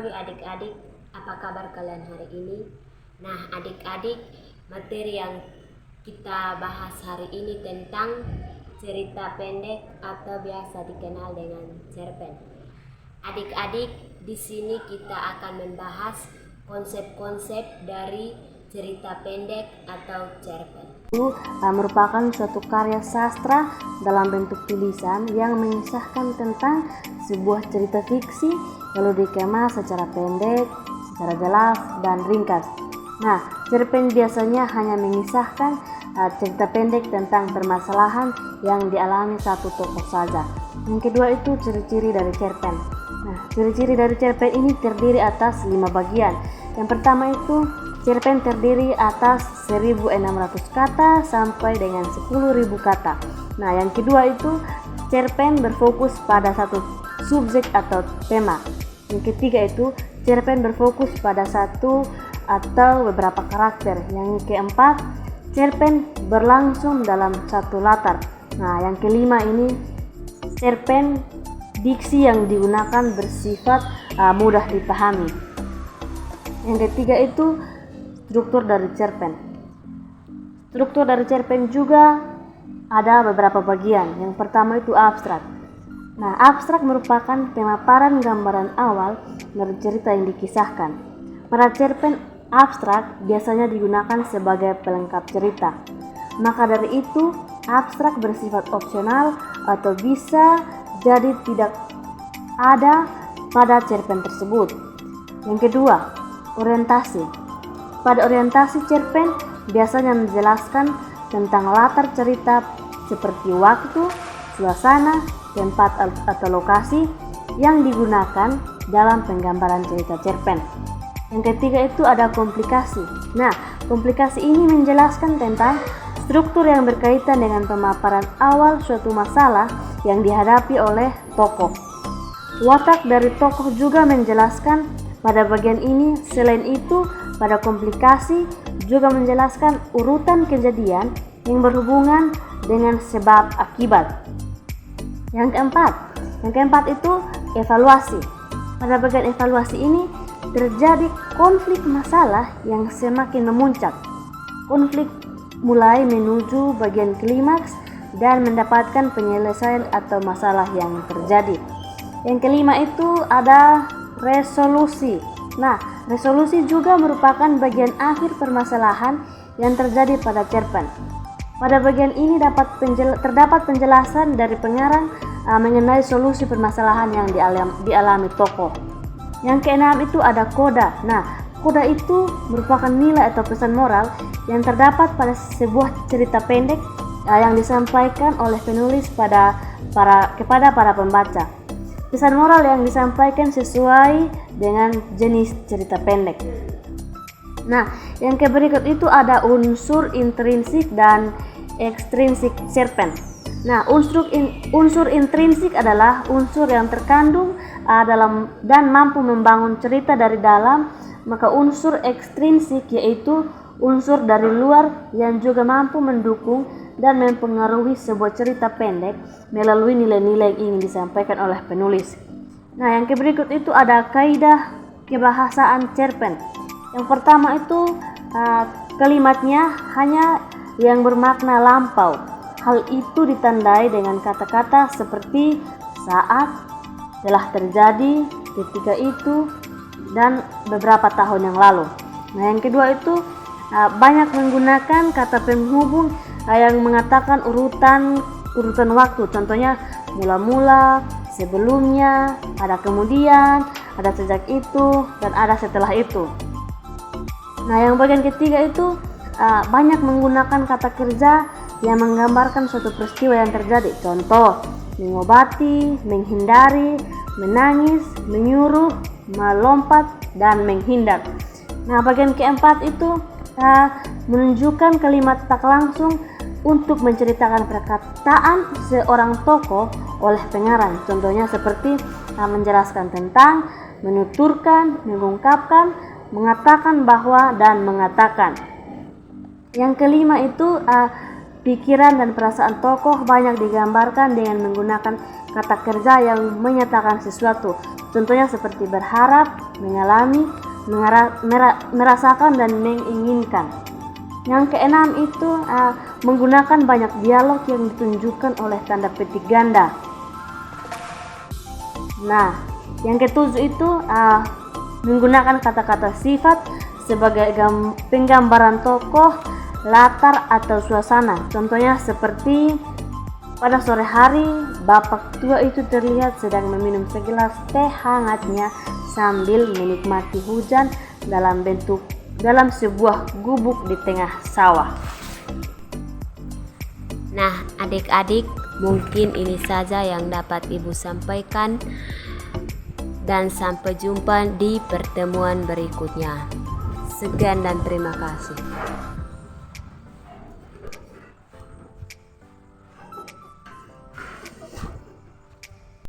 pagi adik-adik, apa kabar kalian hari ini? Nah adik-adik, materi yang kita bahas hari ini tentang cerita pendek atau biasa dikenal dengan cerpen. Adik-adik, di sini kita akan membahas konsep-konsep dari cerita pendek atau cerpen. Itu merupakan suatu karya sastra dalam bentuk tulisan yang mengisahkan tentang sebuah cerita fiksi lalu dikemas secara pendek, secara jelas dan ringkas. Nah, cerpen biasanya hanya mengisahkan cerita pendek tentang permasalahan yang dialami satu tokoh saja. Yang kedua itu ciri-ciri dari cerpen. Nah, ciri-ciri dari cerpen ini terdiri atas 5 bagian. Yang pertama itu cerpen terdiri atas 1.600 kata sampai dengan 10.000 kata. Nah, yang kedua itu cerpen berfokus pada satu subjek atau tema. Yang ketiga itu cerpen berfokus pada satu atau beberapa karakter. Yang keempat, cerpen berlangsung dalam satu latar. Nah, yang kelima ini cerpen diksi yang digunakan bersifat mudah dipahami. Yang ketiga itu struktur dari cerpen. Struktur dari cerpen juga ada beberapa bagian. Yang pertama itu abstrak. Nah, abstrak merupakan pemaparan gambaran awal dari cerita yang dikisahkan. Pada cerpen abstrak biasanya digunakan sebagai pelengkap cerita. Maka dari itu, abstrak bersifat opsional atau bisa jadi tidak ada pada cerpen tersebut. Yang kedua, orientasi. Pada orientasi cerpen biasanya menjelaskan tentang latar cerita seperti waktu, suasana, tempat atau lokasi yang digunakan dalam penggambaran cerita cerpen. Yang ketiga itu ada komplikasi. Nah, komplikasi ini menjelaskan tentang struktur yang berkaitan dengan pemaparan awal suatu masalah yang dihadapi oleh tokoh. Watak dari tokoh juga menjelaskan pada bagian ini. Selain itu, pada komplikasi juga menjelaskan urutan kejadian yang berhubungan dengan sebab akibat. Yang keempat itu evaluasi. Pada bagian evaluasi ini terjadi konflik masalah yang semakin memuncak. Konflik mulai menuju bagian klimaks dan mendapatkan penyelesaian atau masalah yang terjadi. Yang kelima itu ada resolusi. Nah, resolusi juga merupakan bagian akhir permasalahan yang terjadi pada cerpen. Pada bagian ini terdapat penjelasan dari pengarang mengenai solusi permasalahan yang dialami tokoh. Yang keenam itu ada koda. Nah, koda itu merupakan nilai atau pesan moral yang terdapat pada sebuah cerita pendek yang disampaikan oleh penulis kepada para pembaca. Pesan moral yang disampaikan sesuai dengan jenis cerita pendek. Nah, yang berikut itu ada unsur intrinsik dan ekstrinsik cerpen. Nah, unsur intrinsik adalah unsur yang terkandung dalam dan mampu membangun cerita dari dalam, maka unsur ekstrinsik yaitu unsur dari luar yang juga mampu mendukung dan mempengaruhi sebuah cerita pendek melalui nilai-nilai yang ingin disampaikan oleh penulis. Nah, yang berikut itu ada kaidah kebahasaan cerpen. Yang pertama itu kalimatnya hanya yang bermakna lampau. Hal itu ditandai dengan kata-kata seperti saat, telah terjadi, ketika itu, dan beberapa tahun yang lalu. Nah, yang kedua itu banyak menggunakan kata penghubung yang mengatakan urutan waktu. Contohnya mula-mula, sebelumnya, ada kemudian, ada sejak itu, dan ada setelah itu. Nah, yang bagian ketiga itu banyak menggunakan kata kerja yang menggambarkan suatu peristiwa yang terjadi. Contoh, mengobati, menghindari, menangis, menyuruh, melompat, dan menghindar. Nah, bagian keempat itu menunjukkan kalimat tak langsung untuk menceritakan perkataan seorang tokoh oleh pengarang. Contohnya seperti menjelaskan tentang, menuturkan, mengungkapkan, mengatakan bahwa, dan mengatakan. Yang kelima itu pikiran dan perasaan tokoh banyak digambarkan dengan menggunakan kata kerja yang menyatakan sesuatu. Contohnya seperti berharap, mengalami, merasakan, dan menginginkan. Yang keenam itu menggunakan banyak dialog yang ditunjukkan oleh tanda petik ganda. Nah, yang ketujuh itu menggunakan kata-kata sifat sebagai penggambaran tokoh, latar, atau suasana. Contohnya seperti pada sore hari, bapak tua itu terlihat sedang meminum segelas teh hangatnya sambil menikmati hujan dalam sebuah gubuk di tengah sawah. Nah, adik-adik, mungkin ini saja yang dapat Ibu sampaikan, dan sampai jumpa di pertemuan berikutnya. Sekian dan terima kasih.